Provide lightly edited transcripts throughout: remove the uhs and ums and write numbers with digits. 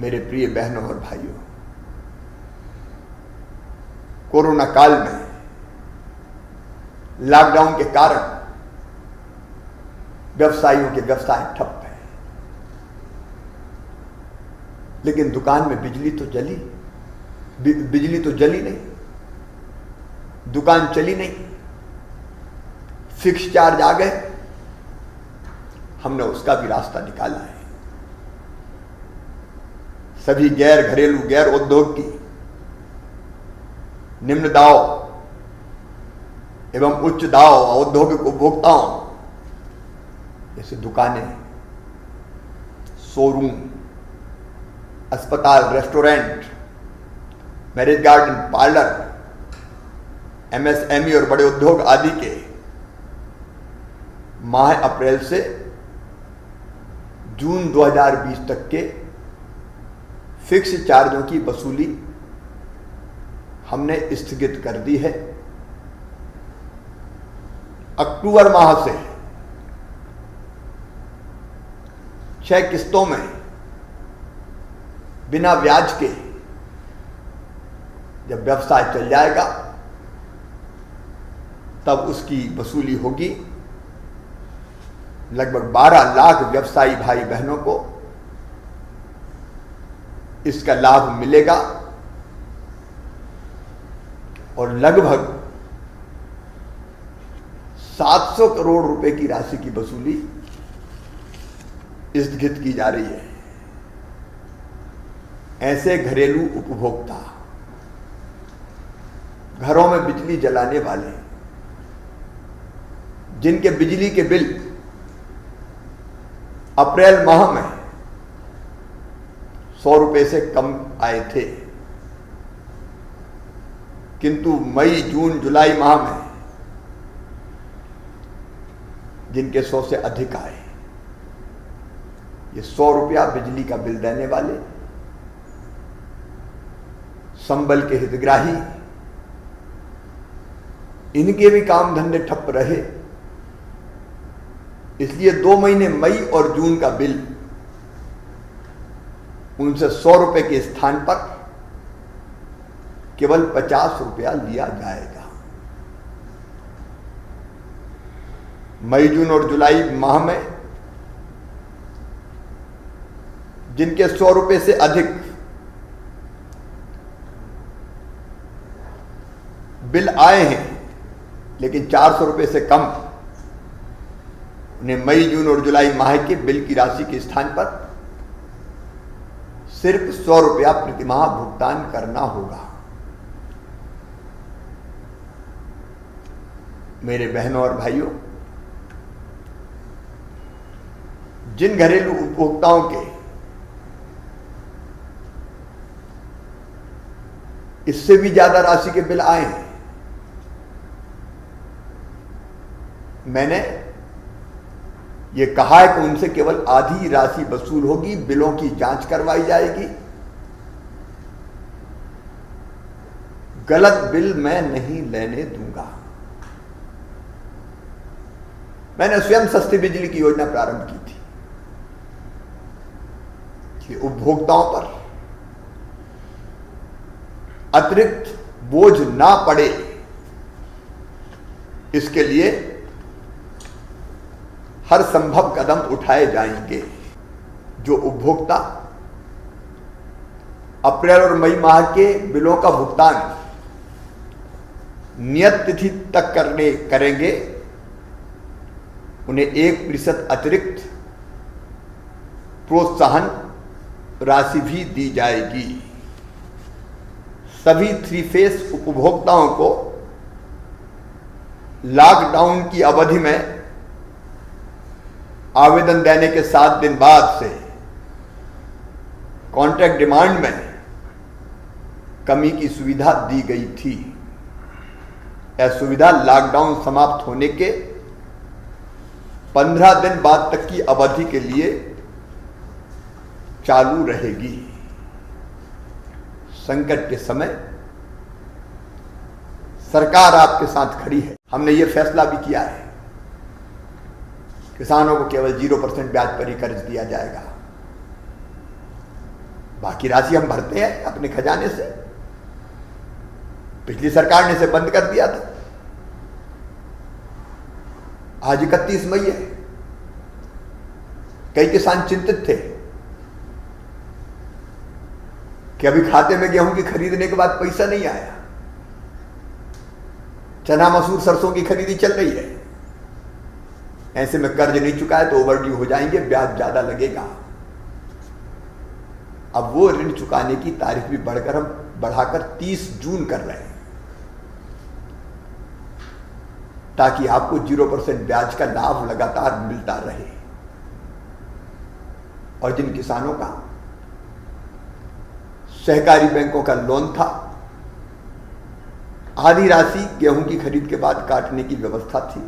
मेरे प्रिय बहनों और भाइयों, कोरोना काल में लॉकडाउन के कारण व्यवसायियों के व्यवसाय ठप है, लेकिन दुकान में बिजली तो जली नहीं, दुकान चली नहीं, फिक्स चार्ज आ गए। हमने उसका भी रास्ता निकाला है। सभी गैर घरेलू गैर उद्योग की निम्न दाव एवं उच्च दाव औद्योगिक उपभोक्ताओं जैसे दुकानें, शोरूम, अस्पताल, restaurant, marriage garden, parlour, MSME और बड़े उद्योग आदि के माह अप्रैल से जून 2020 तक के फिक्स चार्जों की वसूली हमने स्थगित कर दी है। अक्टूबर माह से 6 किस्तों में बिना ब्याज के जब व्यवसाय चल जाएगा तब उसकी वसूली होगी। लगभग 12 लाख व्यवसायी भाई बहनों को इसका लाभ मिलेगा और लगभग 700 करोड़ रुपए की राशि की वसूली स्थगित की जा रही है। ऐसे घरेलू उपभोक्ता, घरों में बिजली जलाने वाले, जिनके बिजली के बिल अप्रैल माह में 100 रुपए से कम आए थे, किंतु मई, जून, जुलाई माह में जिनके 100 से अधिक आए, ये 100 रुपया बिजली का बिल देने वाले, संबल के हितग्राही, इनके भी काम धंधे ठप रहे। इसलिए 2 महीने मई और जून का बिल उनसे 100 रुपए के स्थान पर केवल 50 रुपया लिया जाएगा। मई, जून और जुलाई माह में जिनके 100 रुपए से अधिक बिल आए हैं, लेकिन 400 रुपए से कम, उन्हें मई, जून और जुलाई माह के बिल की राशि के स्थान पर सिर्फ 100 रुपया प्रतिमाह भुगतान करना होगा। मेरे बहनों और भाइयों, जिन घरेलू उपभोक्ताओं के इससे भी ज्यादा राशि के बिल आए हैं, मैंने ये कहा है कि उनसे केवल आधी राशि वसूल होगी, बिलों की जांच करवाई जाएगी। गलत बिल मैं नहीं लेने दूंगा। मैंने स्वयं सस्ती बिजली की योजना प्रारंभ की थी कि उपभोक्ताओं पर अतिरिक्त बोझ ना पड़े, इसके लिए हर संभव कदम उठाए जाएंगे। जो उपभोक्ता अप्रैल और मई माह के बिलों का भुगतान नियत तिथि तक करेंगे, उन्हें 1% अतिरिक्त प्रोत्साहन राशि भी दी जाएगी। सभी 3 फेस उपभोक्ताओं को लॉकडाउन की अवधि में आवेदन देने के 7 दिन बाद से कॉन्ट्रैक्ट डिमांड में कमी की सुविधा दी गई थी। यह सुविधा लॉकडाउन समाप्त होने के 15 दिन बाद तक की अवधि के लिए चालू रहेगी। संकट के समय सरकार आपके साथ खड़ी है। हमने ये फैसला भी किया है, किसानों को केवल 0% ब्याज पर ही कर्ज दिया जाएगा। बाकी राशि हम भरते हैं अपने खजाने से। पिछली सरकार ने इसे बंद कर दिया था। आज 31 मई है। कई किसान चिंतित थे कि अभी खाते में गेहूं की खरीदने के बाद पैसा नहीं आया, चना मसूर सरसों की खरीदी चल रही है, ऐसे में कर्ज नहीं चुकाए तो ओवरड्यू हो जाएंगे, ब्याज ज्यादा लगेगा। अब वो ऋण चुकाने की तारीख भी बढ़ाकर 30 जून कर रहे हैं, ताकि आपको 0% ब्याज का लाभ लगातार मिलता रहे। और जिन किसानों का सहकारी बैंकों का लोन था, आधी राशि गेहूं की खरीद के बाद काटने की व्यवस्था थी,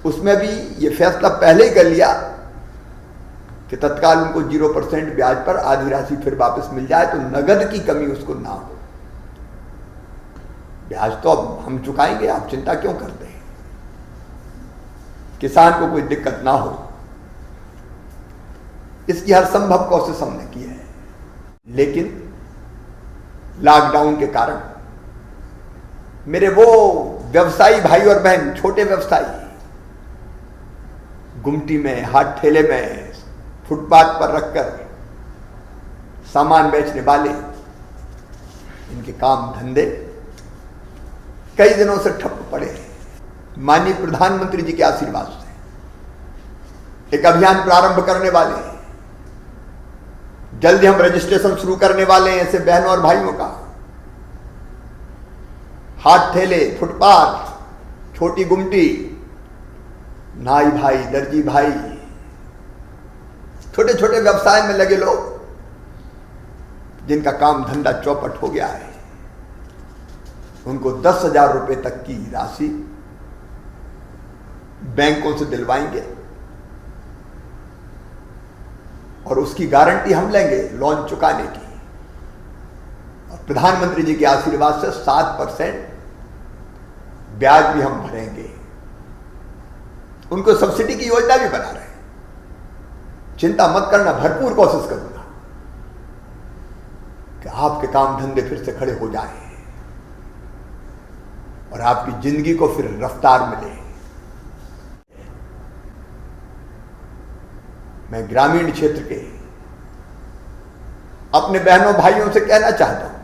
उसमें भी ये फैसला पहले ही कर लिया कि तत्काल उनको 0% ब्याज पर आधी राशि फिर वापस मिल जाए, तो नगद की कमी उसको ना हो। ब्याज तो अब हम चुकाएंगे, आप चिंता क्यों करते हैं, किसान को कोई दिक्कत ना हो, इसकी हर संभव कोशिश हमने की है। लेकिन लॉकडाउन के कारण मेरे वो व्यवसायी भाई और बहन, छोटे व्यवसायी, गुमटी में, हाट ठेले में, फुटपाथ पर रखकर सामान बेचने वाले, इनके काम धंधे कई दिनों से ठप पड़े हैं। माननीय प्रधानमंत्री जी के आशीर्वाद से एक अभियान प्रारंभ करने वाले हैं। जल्दी हम रजिस्ट्रेशन शुरू करने वाले हैं ऐसे बहनों और भाइयों का। हाथ ठेले, फुटपाथ, छोटी गुमटी, नाई भाई, दर्जी भाई, छोटे छोटे व्यवसाय में लगे लोग जिनका काम धंधा चौपट हो गया है, उनको 10,000 रुपए तक की राशि बैंकों से दिलवाएंगे और उसकी गारंटी हम लेंगे लोन चुकाने की। और प्रधानमंत्री जी के आशीर्वाद से 7% ब्याज भी हम भरेंगे। उनको सब्सिडी की योजना भी बना रहे हैं। चिंता मत करना, भरपूर कोशिश करूंगा कि आपके काम धंधे फिर से खड़े हो जाएं और आपकी जिंदगी को फिर रफ्तार मिले। मैं ग्रामीण क्षेत्र के अपने बहनों भाइयों से कहना चाहता हूं,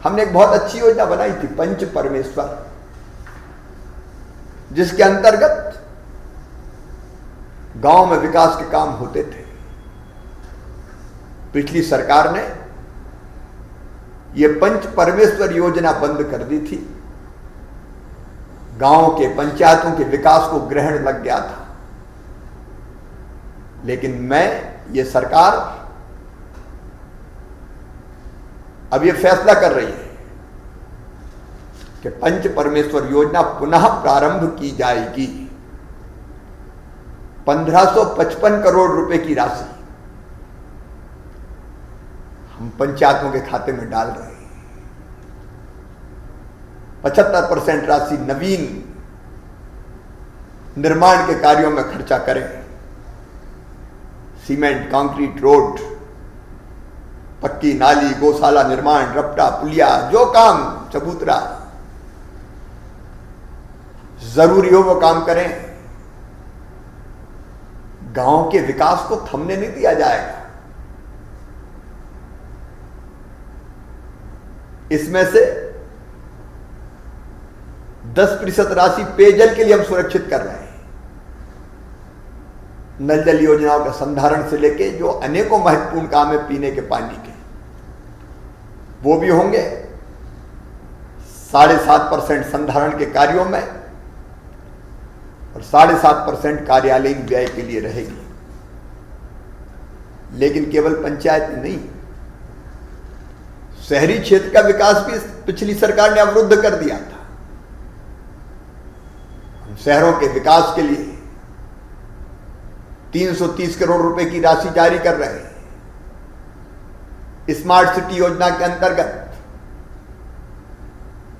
हमने एक बहुत अच्छी योजना बनाई थी, पंच परमेश्वर, जिसके अंतर्गत गांव में विकास के काम होते थे। पिछली सरकार ने यह पंच परमेश्वर योजना बंद कर दी थी। गांव के, पंचायतों के विकास को ग्रहण लग गया था। लेकिन ये सरकार अब यह फैसला कर रही है कि पंच परमेश्वर योजना पुनः प्रारंभ की जाएगी। 1555 करोड़ रुपए की राशि हम पंचायतों के खाते में डाल रहे हैं। 75% राशि नवीन निर्माण के कार्यों में खर्चा करें। सीमेंट, कंक्रीट, रोड, पक्की नाली, गौशाला निर्माण, रपटा, पुलिया, जो काम चबूतरा जरूरी हो वो काम करें। गांव के विकास को थमने नहीं दिया जाएगा। इसमें से 10% राशि पेयजल के लिए हम सुरक्षित कर रहे हैं। नल जल योजनाओं का संधारण से लेके जो अनेकों महत्वपूर्ण काम है पीने के पानी के, वो भी होंगे। 7.5% संधारण के कार्यों में और 7.5% कार्यालयीन व्यय के लिए रहेगी। लेकिन केवल पंचायत में नहीं, शहरी क्षेत्र का विकास भी पिछली सरकार ने अवरुद्ध कर दिया था। हम शहरों के विकास के लिए 330 करोड़ रुपए की राशि जारी कर रहे हैं। स्मार्ट सिटी योजना के अंतर्गत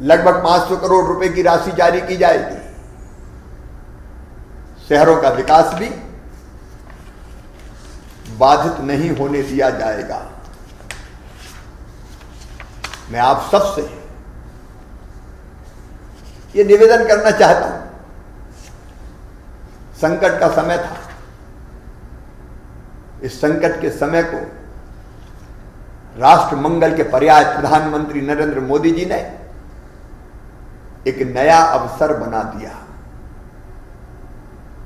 लगभग 500 करोड़ रुपए की राशि जारी की जाएगी। शहरों का विकास भी बाधित नहीं होने दिया जाएगा। मैं आप सबसे ये निवेदन करना चाहता हूं, संकट का समय था, इस संकट के समय को राष्ट्र मंगल के पर्याय प्रधानमंत्री नरेंद्र मोदी जी ने एक नया अवसर बना दिया।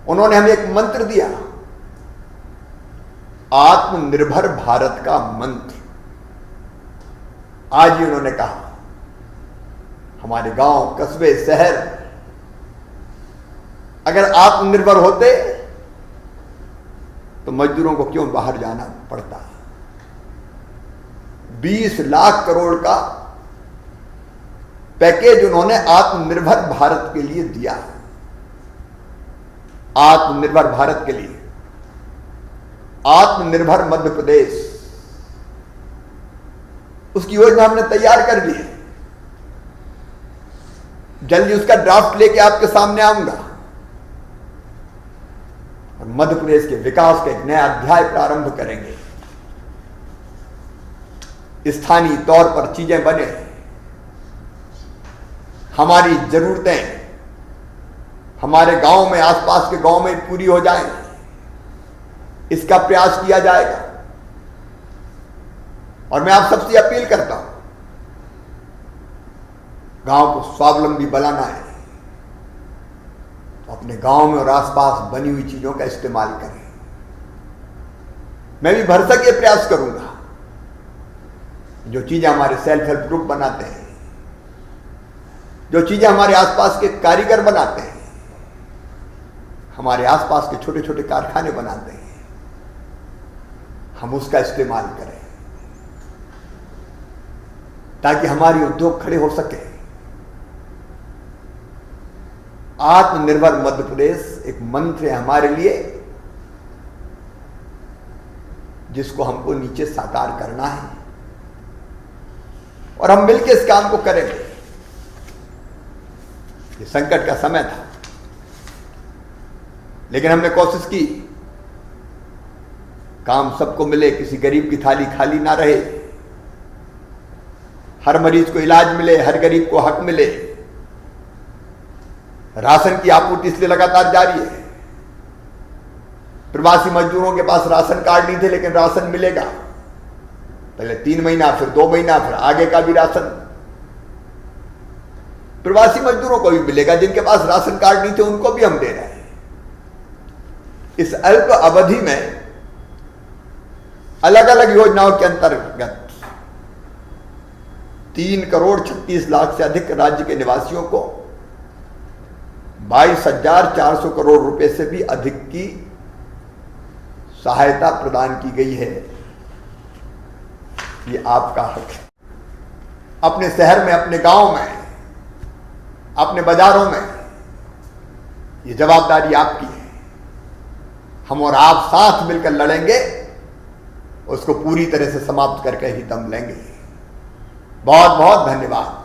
उन्होंने हमें एक मंत्र दिया, आत्मनिर्भर भारत का मंत्र। आज ही उन्होंने कहा, हमारे गांव, कस्बे, शहर अगर आत्मनिर्भर होते तो मजदूरों को क्यों बाहर जाना पड़ता। 20 लाख करोड़ का पैकेज उन्होंने आत्मनिर्भर भारत के लिए दिया। आत्मनिर्भर भारत के लिए आत्मनिर्भर मध्य प्रदेश, उसकी योजना हमने तैयार कर ली है। जल्दी उसका ड्राफ्ट लेके आपके सामने आऊंगा और मध्य प्रदेश के विकास का एक नया अध्याय प्रारंभ करेंगे। स्थानीय तौर पर चीजें बने, हमारी जरूरतें हमारे गांव में, आसपास के गांव में पूरी हो जाएं, इसका प्रयास किया जाएगा। और मैं आप सबसे अपील करता हूं, गांव को स्वावलंबी बनाना है तो अपने गांव में और आसपास बनी हुई चीजों का इस्तेमाल करें। मैं भी भरसक ये प्रयास करूंगा, जो चीजें हमारे सेल्फ हेल्प ग्रुप बनाते हैं, जो चीजें हमारे आसपास के कारीगर बनाते हैं, हमारे आसपास के छोटे छोटे कारखाने बनाते हैं, हम उसका इस्तेमाल करें ताकि हमारी उद्योग खड़े हो सके। आत्मनिर्भर मध्य प्रदेश एक मंत्र है हमारे लिए, जिसको हमको नीचे साकार करना है और हम मिलकर इस काम को करेंगे। ये संकट का समय था, लेकिन हमने कोशिश की काम सबको मिले, किसी गरीब की थाली खाली ना रहे, हर मरीज को इलाज मिले, हर गरीब को हक मिले। राशन की आपूर्ति इसलिए लगातार जारी है। प्रवासी मजदूरों के पास राशन कार्ड नहीं थे, लेकिन राशन मिलेगा। पहले 3 महीना, फिर 2 महीना, फिर आगे का भी राशन प्रवासी मजदूरों को भी मिलेगा। जिनके पास राशन कार्ड नहीं थे उनको भी हम दे रहे हैं। इस अल्प अवधि में अलग अलग योजनाओं के अंतर्गत 3 करोड़ 36 लाख से अधिक राज्य के निवासियों को 22,400 करोड़ रुपए से भी अधिक की सहायता प्रदान की गई है। ये आपका हक है। अपने शहर में, अपने गांव में, अपने बाजारों में ये जवाबदारी आपकी है। हम और आप साथ मिलकर लड़ेंगे, उसको पूरी तरह से समाप्त करके ही दम लेंगे। बहुत बहुत धन्यवाद।